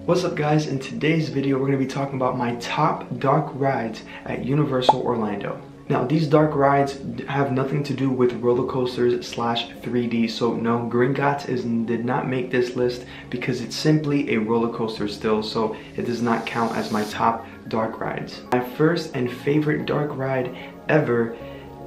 What's up guys, in today's video we're going to be talking about my top dark rides at Universal Orlando. Now these dark rides have nothing to do with roller coasters slash 3D, so no, Gringotts did not make this list because it's simply a roller coaster still, so it does not count as my top dark rides. My first and favorite dark ride ever,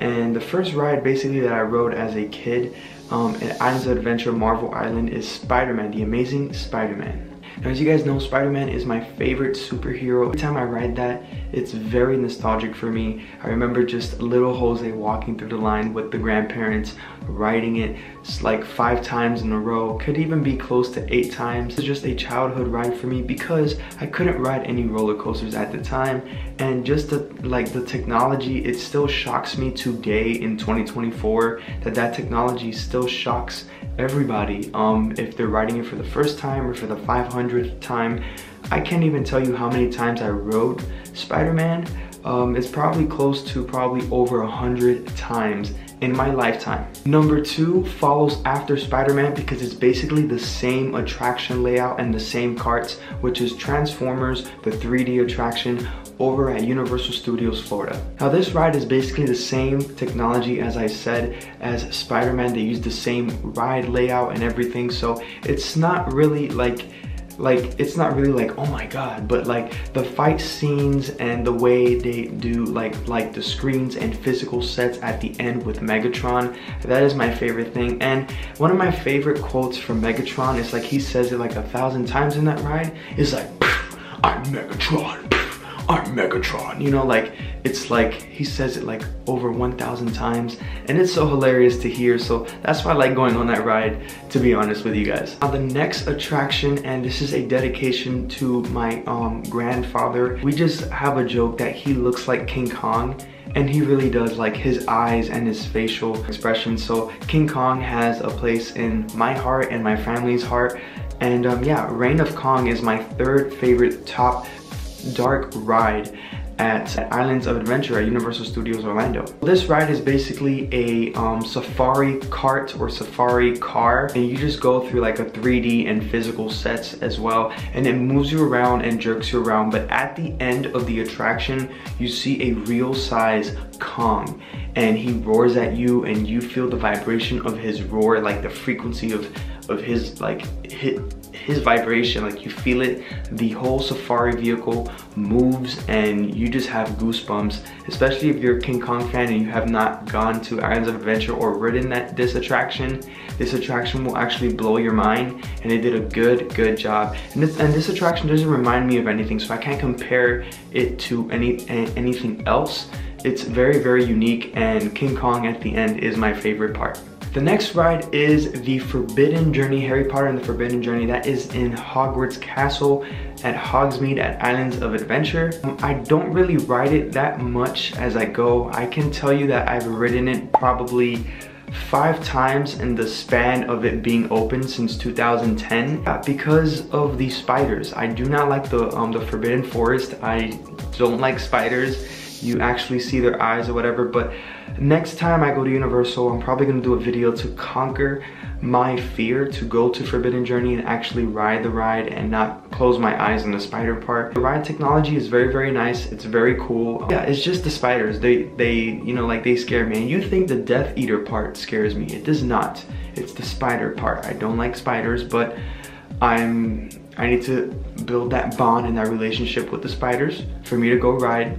and the first ride basically that I rode as a kid at Islands of Adventure Marvel Island is SpiderMan, the Amazing Spider-Man. Now, as you guys know, Spider-Man is my favorite superhero. Every time I ride that, it's very nostalgic for me. I remember just little Jose walking through the line with the grandparents, riding it like 5 times in a row. Could even be close to 8 times. It's just a childhood ride for me because I couldn't ride any roller coasters at the time. And just the technology, it still shocks me today in 2024 that technology still shocks everybody if they're riding it for the first time or for the 500th time. I can't even tell you how many times I rode Spider-Man. It's probably close to over 100 times in my lifetime. Number 2 follows after Spider-Man because it's basically the same attraction layout and the same carts, which is Transformers, the 3D attraction over at Universal Studios Florida. Now this ride is basically the same technology as I said as Spider-Man. They use the same ride layout and everything, so it's not really like oh my god, but like the fight scenes and the way they do like the screens and physical sets at the end with Megatron, that is my favorite thing. And one of my favorite quotes from Megatron is like, he says it like 1,000 times in that ride, is like, I'm Megatron, I'm Megatron, you know, like it's like he says it like over 1,000 times, and it's so hilarious to hear. So that's why I like going on that ride, to be honest with you guys. Now the next attraction, and this is a dedication to my grandfather. We just have a joke that he looks like King Kong, and he really does, like his eyes and his facial expressions. So King Kong has a place in my heart and my family's heart. And yeah, Rein of Kong is my 3rd favorite top dark ride at Islands of Adventure at Universal Studios Orlando. This ride is basically a safari cart or safari car, and you just go through like a 3D and physical sets as well, and it moves you around and jerks you around. But at the end of the attraction, you see a real size Kong, and he roars at you, and you feel the vibration of his roar, like the frequency of his his vibration, like you feel it. The whole safari vehicle moves and you just have goosebumps, especially if you're a King Kong fan and you have not gone to Islands of Adventure or ridden this attraction. This attraction will actually blow your mind, and they did a good job. And this attraction doesn't remind me of anything, so I can't compare it to anything else. It's very unique, and King Kong at the end is my favorite part. The next ride is the Forbidden Journey, Harry Potter and the Forbidden Journey. That is in Hogwarts Castle at Hogsmeade at Islands of Adventure. I don't really ride it that much as I go. I can tell you that I've ridden it probably 5 times in the span of it being open since 2010 because of the spiders. I do not like the Forbidden Forest. I don't like spiders. You actually see their eyes or whatever. But next time I go to Universal, I'm probably gonna do a video to conquer my fear to go to Forbidden Journey and actually ride the ride and not close my eyes on the spider part. The ride technology is very nice. It's very cool. Yeah, it's just the spiders. They you know, like they scare me. And you think the Death Eater part scares me. It does not. It's the spider part. I don't like spiders, but I need to build that bond and that relationship with the spiders for me to go ride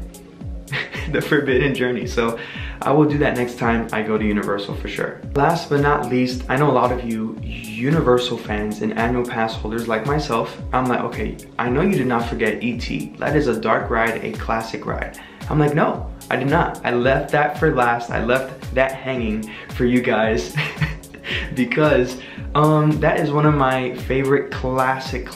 the Forbidden Journey. So I will do that next time I go to Universal for sure. Last but not least, I know a lot of you Universal fans and annual pass holders like myself. I'm like, okay, I know you did not forget E.T. That is a dark ride, a classic ride. I'm like, no, I did not. I left that for last. I left that hanging for you guys because that is one of my favorite classic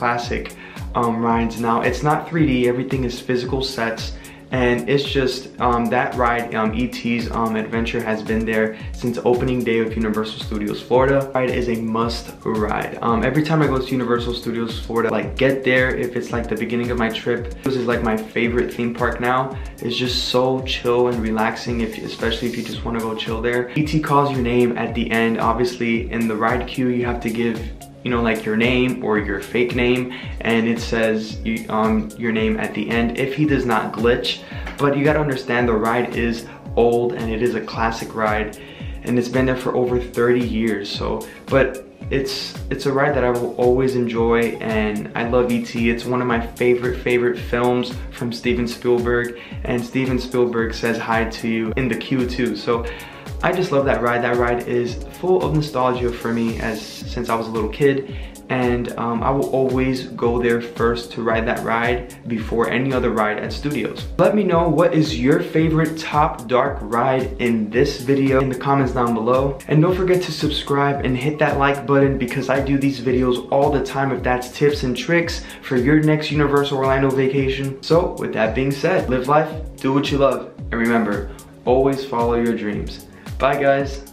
rides. Now, it's not 3D, everything is physical sets. And it's just that ride, E.T.'s Adventure has been there since opening day of Universal Studios Florida. Ride is a must ride. Every time I go to Universal Studios Florida, like get there if it's like the beginning of my trip. This is like my favorite theme park now. It's just so chill and relaxing, especially if you just want to go chill there. E.T. calls your name at the end. Obviously in the ride queue you have to give you know, like your name or your fake name, and it says your name at the end if he does not glitch. But you gotta understand, the ride is old and it is a classic ride, and it's been there for over 30 years. So, but it's a ride that I will always enjoy, and I love E.T. It's one of my favorite films from Steven Spielberg, and Steven Spielberg says hi to you in the queue too. So I just love that ride. That ride is full of nostalgia for me since I was a little kid, and I will always go there first to ride that ride before any other ride at studios. Let me know what is your favorite top dark ride in this video in the comments down below, and don't forget to subscribe and hit that like button, because I do these videos all the time if that's tips and tricks for your next Universal Orlando vacation. So with that being said, live life, do what you love, and remember, always follow your dreams. Bye guys.